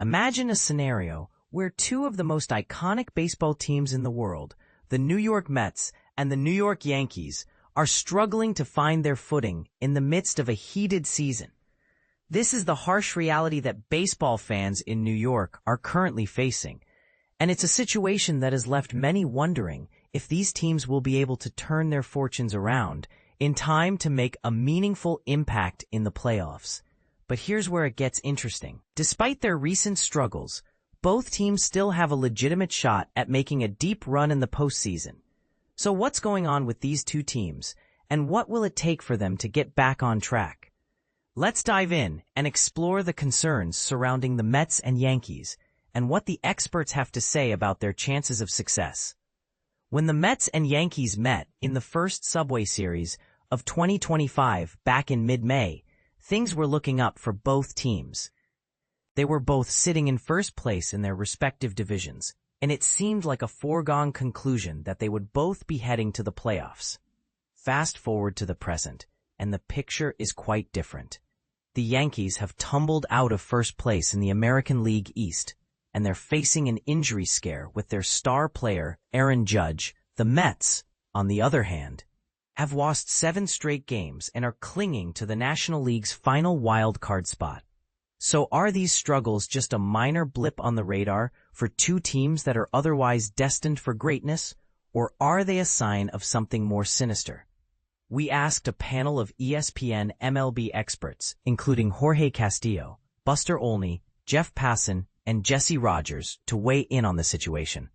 Imagine a scenario where two of the most iconic baseball teams in the world, the New York Mets and the New York Yankees, are struggling to find their footing in the midst of a heated season. This is the harsh reality that baseball fans in New York are currently facing, and it's a situation that has left many wondering if these teams will be able to turn their fortunes around in time to make a meaningful impact in the playoffs. But here's where it gets interesting. Despite their recent struggles, both teams still have a legitimate shot at making a deep run in the postseason. So what's going on with these two teams, and what will it take for them to get back on track? Let's dive in and explore the concerns surrounding the Mets and Yankees and what the experts have to say about their chances of success. When the Mets and Yankees met in the first Subway Series of 2025 back in mid-May, things were looking up for both teams. They were both sitting in first place in their respective divisions, and it seemed like a foregone conclusion that they would both be heading to the playoffs. Fast forward to the present, and the picture is quite different. The Yankees have tumbled out of first place in the American League East, and they're facing an injury scare with their star player, Aaron Judge. The Mets, on the other hand, have lost 7 straight games and are clinging to the National League's final wild card spot. So are these struggles just a minor blip on the radar for two teams that are otherwise destined for greatness, or are they a sign of something more sinister? We asked a panel of ESPN MLB experts, including Jorge Castillo, Buster Olney, Jeff Passan, and Jesse Rogers, to weigh in on the situation.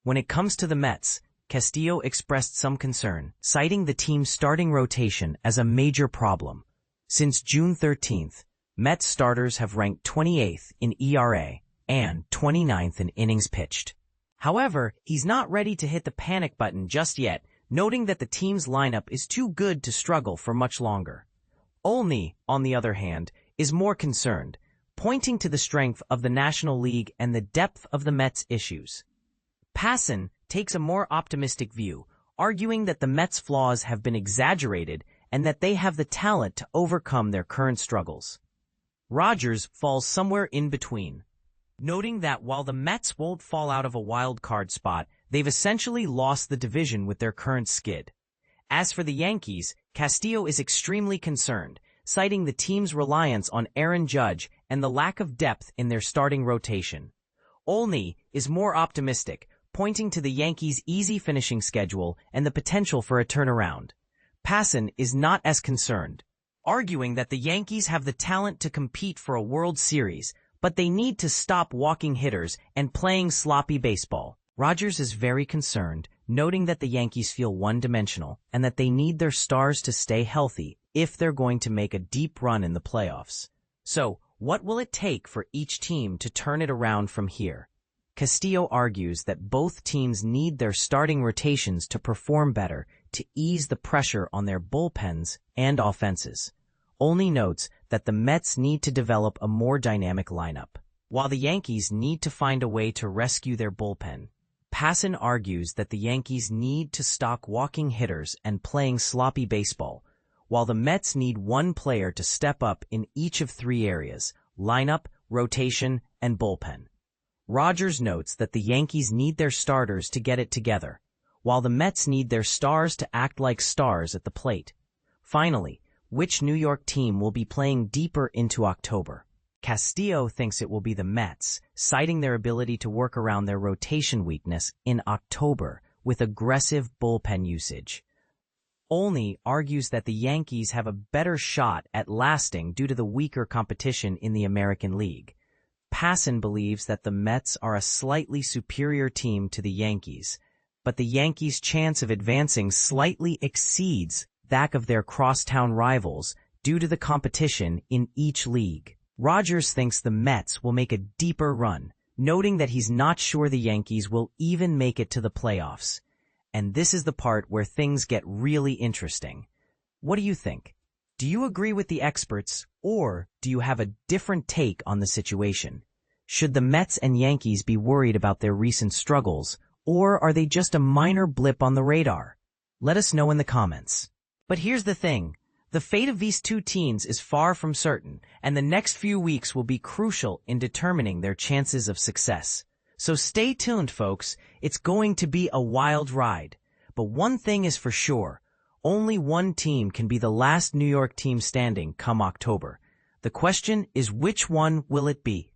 When it comes to the Mets, Castillo expressed some concern, citing the team's starting rotation as a major problem. Since June 13th, Mets starters have ranked 28th in ERA and 29th in innings pitched. However, he's not ready to hit the panic button just yet, noting that the team's lineup is too good to struggle for much longer. Olney, on the other hand, is more concerned, pointing to the strength of the National League and the depth of the Mets' issues. Passan takes a more optimistic view, arguing that the Mets' flaws have been exaggerated and that they have the talent to overcome their current struggles. Rogers falls somewhere in between, noting that while the Mets won't fall out of a wild card spot, they've essentially lost the division with their current skid. As for the Yankees, Castillo is extremely concerned, citing the team's reliance on Aaron Judge and the lack of depth in their starting rotation. Olney is more optimistic, pointing to the Yankees' easy finishing schedule and the potential for a turnaround. Passan is not as concerned, arguing that the Yankees have the talent to compete for a World Series, but they need to stop walking hitters and playing sloppy baseball. Rogers is very concerned, noting that the Yankees feel one-dimensional and that they need their stars to stay healthy if they're going to make a deep run in the playoffs. So, what will it take for each team to turn it around from here? Castillo argues that both teams need their starting rotations to perform better to ease the pressure on their bullpens and offenses. Olney notes that the Mets need to develop a more dynamic lineup, while the Yankees need to find a way to rescue their bullpen. Passan argues that the Yankees need to stop walking hitters and playing sloppy baseball, while the Mets need one player to step up in each of 3 areas: lineup, rotation, and bullpen. Rogers notes that the Yankees need their starters to get it together, while the Mets need their stars to act like stars at the plate. Finally, which New York team will be playing deeper into October? Castillo thinks it will be the Mets, citing their ability to work around their rotation weakness in October with aggressive bullpen usage. Olney argues that the Yankees have a better shot at lasting due to the weaker competition in the American League. Passan believes that the Mets are a slightly superior team to the Yankees, but the Yankees' chance of advancing slightly exceeds that of their crosstown rivals due to the competition in each league. Rogers thinks the Mets will make a deeper run, noting that he's not sure the Yankees will even make it to the playoffs. And this is the part where things get really interesting. What do you think? Do you agree with the experts, or do you have a different take on the situation? Should the Mets and Yankees be worried about their recent struggles, or are they just a minor blip on the radar? Let us know in the comments. But here's the thing. The fate of these two teams is far from certain, and the next few weeks will be crucial in determining their chances of success. So stay tuned, folks. It's going to be a wild ride. But one thing is for sure, only one team can be the last New York team standing come October. The question is, which one will it be?